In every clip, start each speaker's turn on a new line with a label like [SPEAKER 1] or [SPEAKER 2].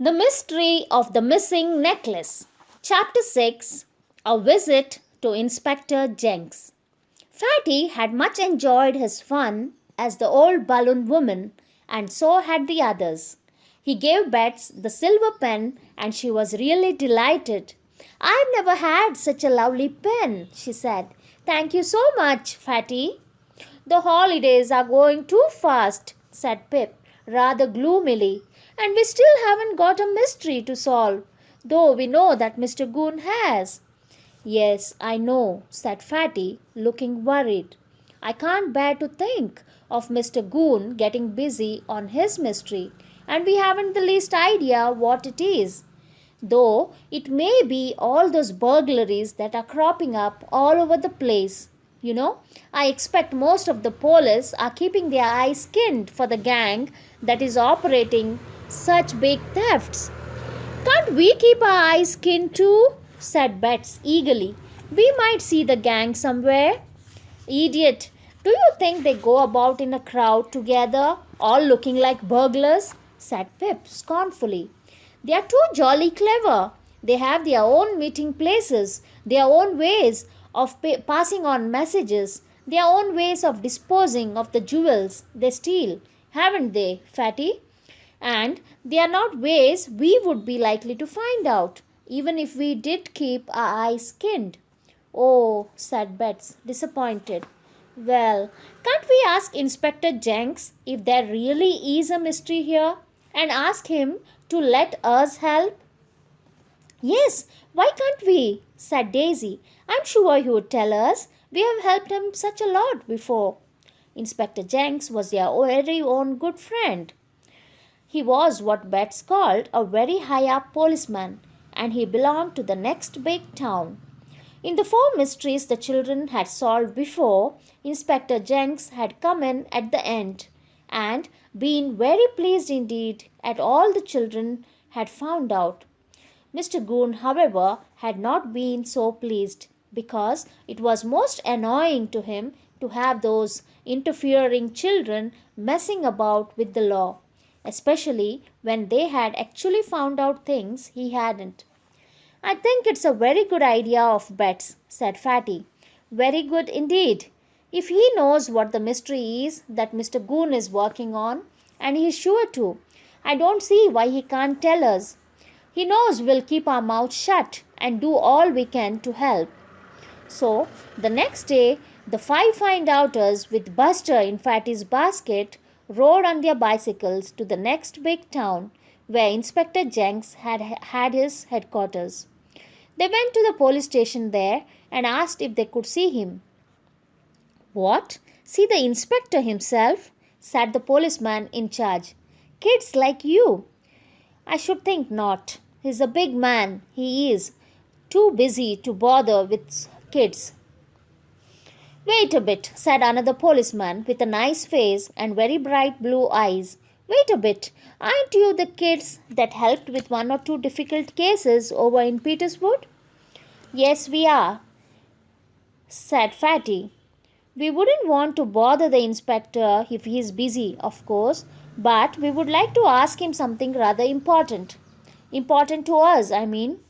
[SPEAKER 1] The Mystery of the Missing Necklace. Chapter 6. A Visit to Inspector Jenks. Fatty had much enjoyed his fun as the old balloon woman, and so had the others. He gave Bets the silver pen, and she was really delighted. "I've never had such a lovely pen," she said. "Thank you so much, Fatty." "The holidays are going too fast," said Pip, rather gloomily, "and we still haven't got a mystery to solve, though we know that Mr. Goon has." "Yes, I know," said Fatty, looking worried. "I can't bear to think of Mr. Goon getting busy on his mystery, and we haven't the least idea what it is. Though it may be all those burglaries that are cropping up all over the place. I expect most of the police are keeping their eyes skinned for the gang that is operating such big thefts." "Can't we keep our eyes skinned too?" said Bets eagerly. "We might see the gang somewhere." "Idiot! Do you think they go about in a crowd together, all looking like burglars?" said Pip scornfully. "They are too jolly clever. They have their own meeting places, their own ways of passing on messages, their own ways of disposing of the jewels they steal, haven't they, Fatty? And they are not ways we would be likely to find out, even if we did keep our eyes skinned." "Oh," said Bets, disappointed. "Well, can't we ask Inspector Jenks if there really is a mystery here, and ask him to let us help?" "Yes, why can't we?" said Daisy. "I'm sure he would tell us. We have helped him such a lot before." Inspector Jenks was their very own good friend. He was what Bets called a very high up policeman, and he belonged to the next big town. In the 4 mysteries the children had solved before, Inspector Jenks had come in at the end, and been very pleased indeed at all the children had found out. Mr. Goon, however, had not been so pleased, because it was most annoying to him to have those interfering children messing about with the law, especially when they had actually found out things he hadn't. "I think it's a very good idea of Bet's," said Fatty. "Very good indeed. If he knows what the mystery is that Mr. Goon is working on, and he is sure to, I don't see why he can't tell us. He knows we'll keep our mouths shut and do all we can to help." So the next day the 5 find-outers, with Buster in Fatty's basket, rode on their bicycles to the next big town where Inspector Jenks had his headquarters. They went to the police station there and asked if they could see him. "What? See the inspector himself?" said the policeman in charge. "Kids like you?" "I should think not. He's a big man, he is. Too busy to bother with kids." "Wait a bit," said another policeman with a nice face and very bright blue eyes. "Wait a bit. Aren't you the kids that helped with 1 or 2 difficult cases over in Peterswood?" "Yes, we are," said Fatty. "We wouldn't want to bother the inspector if he is busy, of course, but we would like to ask him something rather important. Important to us, I mean."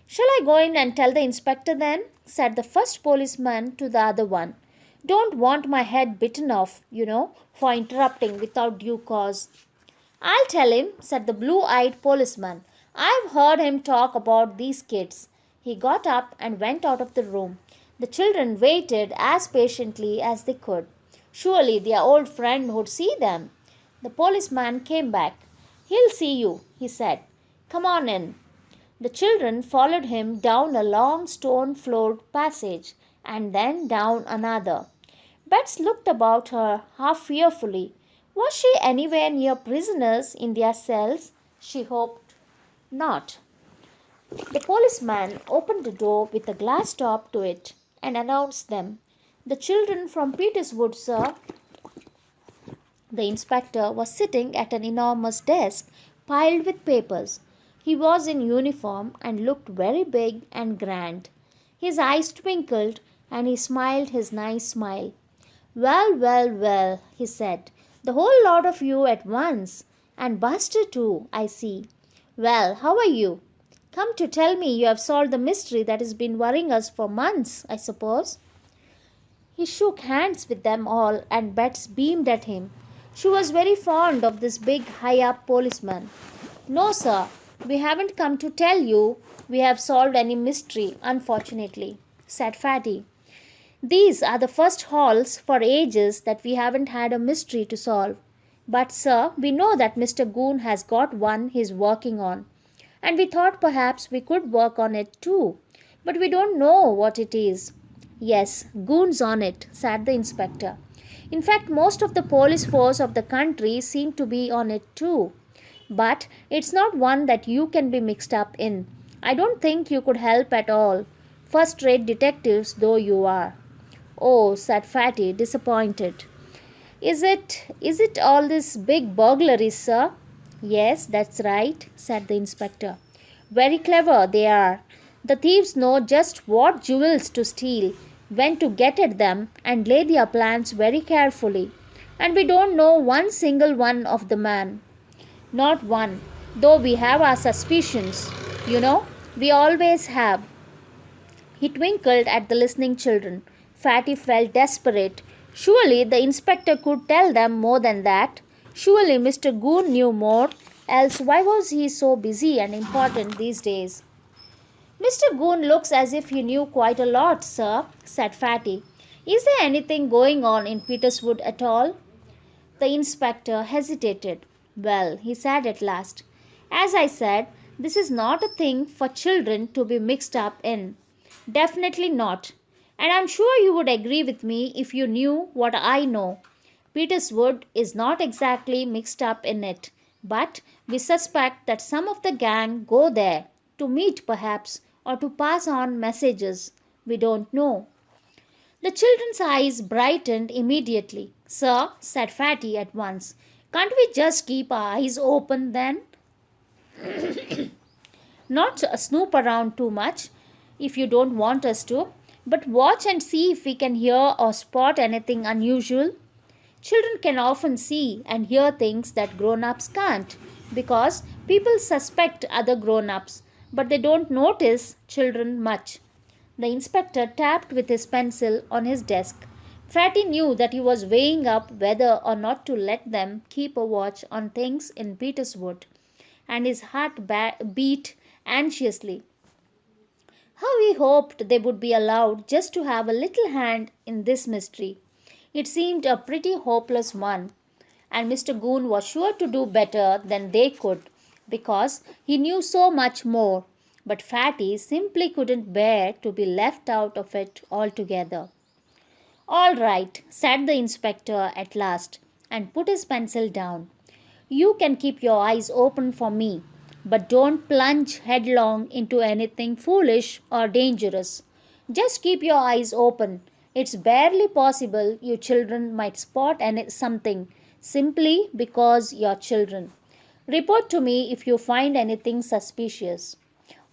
[SPEAKER 1] "Shall I go in and tell the inspector then?" said the first policeman to the other one. "Don't want my head bitten off, for interrupting without due cause." "I'll tell him," said the blue-eyed policeman. "I've heard him talk about these kids." He got up and went out of the room. The children waited as patiently as they could. Surely their old friend would see them. The policeman came back. "He'll see you," he said. "Come on in." The children followed him down a long stone-floored passage, and then down another. Bets looked about her half fearfully. Was she anywhere near prisoners in their cells? She hoped not. The policeman opened the door with a glass top to it and announced them. "The children from Peterswood, sir." The inspector was sitting at an enormous desk piled with papers. He was in uniform and looked very big and grand. His eyes twinkled and he smiled his nice smile. "Well, well, well," he said, "the whole lot of you at once, and Buster too, I see. Well, how are you? Come to tell me you have solved the mystery that has been worrying us for months, I suppose. He shook hands with them all, and Bets beamed at him. She was very fond of this big, high up policeman. No, sir, we haven't come to tell you we have solved any mystery, unfortunately, said Fatty. These are the first hauls for ages that we haven't had a mystery to solve. But, sir, we know that Mr. Goon has got one he's working on, and we thought perhaps we could work on it too. But we don't know what it is. Yes, Goon's on it, said the inspector. In fact, most of the police force of the country seem to be on it too. But it's not one that you can be mixed up in. I don't think you could help at all, first rate detectives though you are. Oh, said Fatty, disappointed. Is it all this big burglaries, sir? Yes, that's right, said the inspector. Very clever they are. The thieves know just what jewels to steal, when to get at them, and lay their plans very carefully. And we don't know one single one of the man. Not one, though we have our suspicions. You know, we always have. He twinkled at the listening children. Fatty felt desperate. Surely the inspector could tell them more than that. Surely Mr. Goon knew more. Else, why was he so busy and important these days? Mr. Goon looks as if he knew quite a lot, sir, said Fatty. Is there anything going on in Peterswood at all? The inspector hesitated. Well, he said at last, as I said, this is not a thing for children to be mixed up in. Definitely not. And I'm sure you would agree with me if you knew what I know. Peterswood is not exactly mixed up in it, but we suspect that some of the gang go there to meet perhaps or to pass on messages. We don't know. The children's eyes brightened immediately. Sir, said Fatty at once, can't we just keep our eyes open then? Not snoop around too much, if you don't want us to, but watch and see if we can hear or spot anything unusual. Children can often see and hear things that grown ups can't, because people suspect other grown ups, but they don't notice children much. The inspector tapped with his pencil on his desk. Fatty knew that he was weighing up whether or not to let them keep a watch on things in Peterswood, and his heart beat anxiously. How he hoped they would be allowed just to have a little hand in this mystery. It seemed a pretty hopeless one, and Mr. Goon was sure to do better than they could, because he knew so much more. But Fatty simply couldn't bear to be left out of it altogether. All right, said the inspector at last, and put his pencil down. You can keep your eyes open for me, but don't plunge headlong into anything foolish or dangerous. Just keep your eyes open. It's barely possible you children might spot something simply because you're children. Report to me if you find anything suspicious.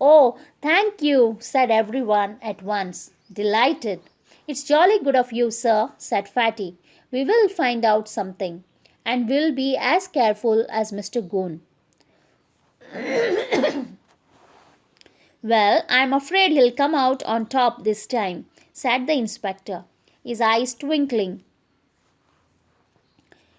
[SPEAKER 1] Oh, thank you, said everyone at once, delighted. It's jolly good of you, sir, said Fatty. We will find out something, and we'll be as careful as Mr. Goon. Well, I'm afraid he'll come out on top this time, said the inspector, his eyes twinkling.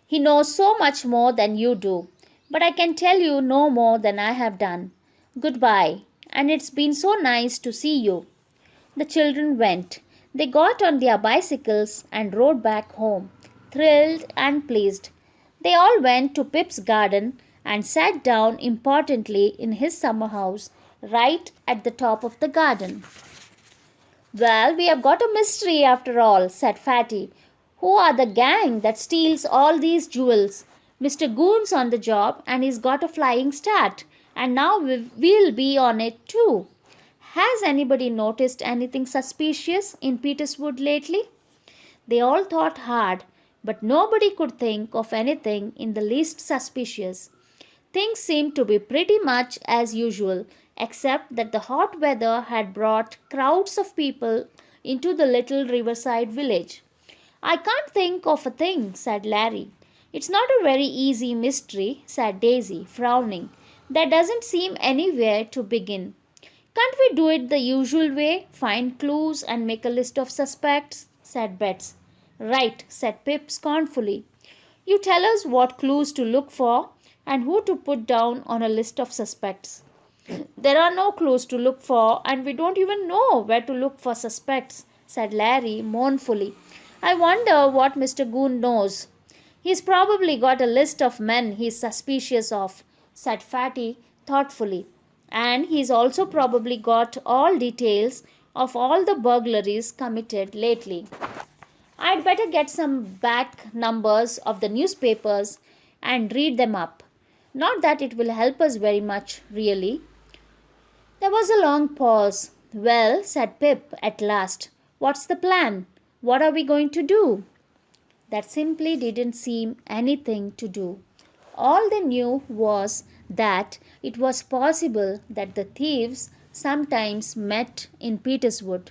[SPEAKER 1] He knows so much more than you do, but I can tell you no more than I have done. Goodbye, and it's been so nice to see you. The children went. They got on their bicycles and rode back home, thrilled and pleased. They all went to Pip's garden and sat down importantly in his summer house right at the top of the garden. Well, we have got a mystery after all, said Fatty. Who are the gang that steals all these jewels? Mr. Goon's on the job and he's got a flying start. And now we'll be on it too. Has anybody noticed anything suspicious in Peterswood lately? They all thought hard, but nobody could think of anything in the least suspicious. Things seemed to be pretty much as usual, except that the hot weather had brought crowds of people into the little riverside village. I can't think of a thing, said Larry. It's not a very easy mystery, said Daisy, frowning. There doesn't seem anywhere to begin. Can't we do it the usual way? Find clues and make a list of suspects? Said Bets. Right, said Pip scornfully. You tell us what clues to look for and who to put down on a list of suspects. There are no clues to look for, and we don't even know where to look for suspects, said Larry mournfully. I wonder what Mr. Goon knows. He's probably got a list of men he's suspicious of, said Fatty thoughtfully. And he's also probably got all details of all the burglaries committed lately. I'd better get some back numbers of the newspapers and read them up. Not that it will help us very much, really. There was a long pause. Well, said Pip at last, what's the plan? What are we going to do? That simply didn't seem anything to do. All they knew was that it was possible that the thieves sometimes met in Peterswood.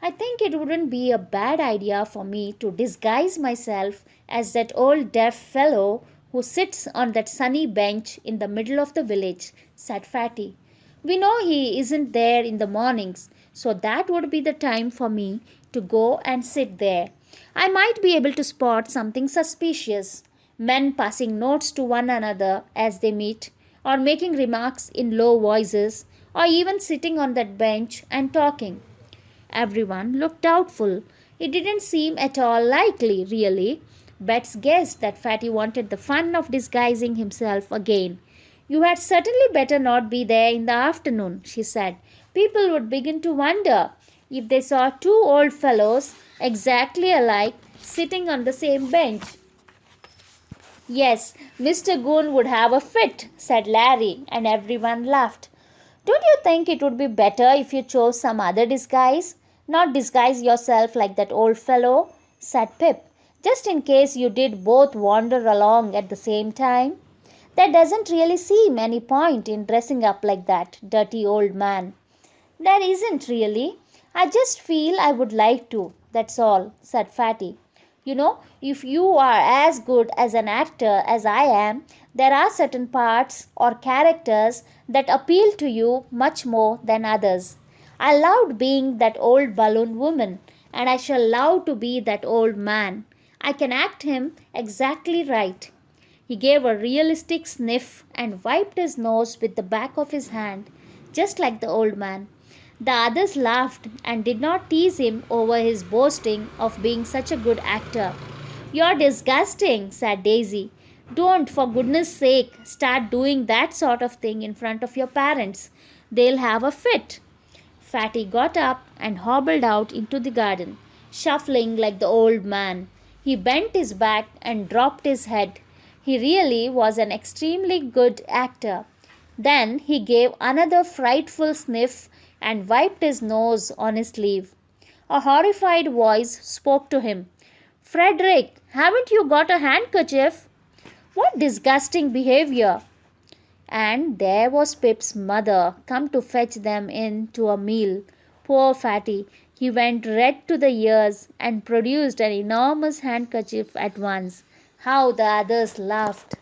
[SPEAKER 1] I think it wouldn't be a bad idea for me to disguise myself as that old deaf fellow who sits on that sunny bench in the middle of the village, said Fatty. We know he isn't there in the mornings, so that would be the time for me to go and sit there. I might be able to spot something suspicious. Men passing notes to one another as they meet, or making remarks in low voices, or even sitting on that bench and talking. Everyone looked doubtful. It didn't seem at all likely, really. Bets guessed that Fatty wanted the fun of disguising himself again. You had certainly better not be there in the afternoon, she said. People would begin to wonder if they saw two old fellows exactly alike sitting on the same bench. Yes, Mr. Goon would have a fit, said Larry, and everyone laughed. Don't you think it would be better if you chose some other disguise? Not disguise yourself like that old fellow, said Pip, just in case you did both wander along at the same time. There doesn't really seem any point in dressing up like that dirty old man. There isn't really. I just feel I would like to, that's all, said Fatty. You know, if you are as good as an actor as I am, there are certain parts or characters that appeal to you much more than others. I loved being that old balloon woman, and I shall love to be that old man. I can act him exactly right. He gave a realistic sniff and wiped his nose with the back of his hand, just like the old man. The others laughed and did not tease him over his boasting of being such a good actor. You're disgusting, said Daisy. Don't, for goodness sake, start doing that sort of thing in front of your parents. They'll have a fit. Fatty got up and hobbled out into the garden, shuffling like the old man. He bent his back and dropped his head. He really was an extremely good actor. Then he gave another frightful sniff and wiped his nose on his sleeve. A horrified voice spoke to him. Frederick, haven't you got a handkerchief? What disgusting behavior! And there was Pip's mother come to fetch them in to a meal. Poor Fatty, he went red to the ears and produced an enormous handkerchief at once. How the others laughed!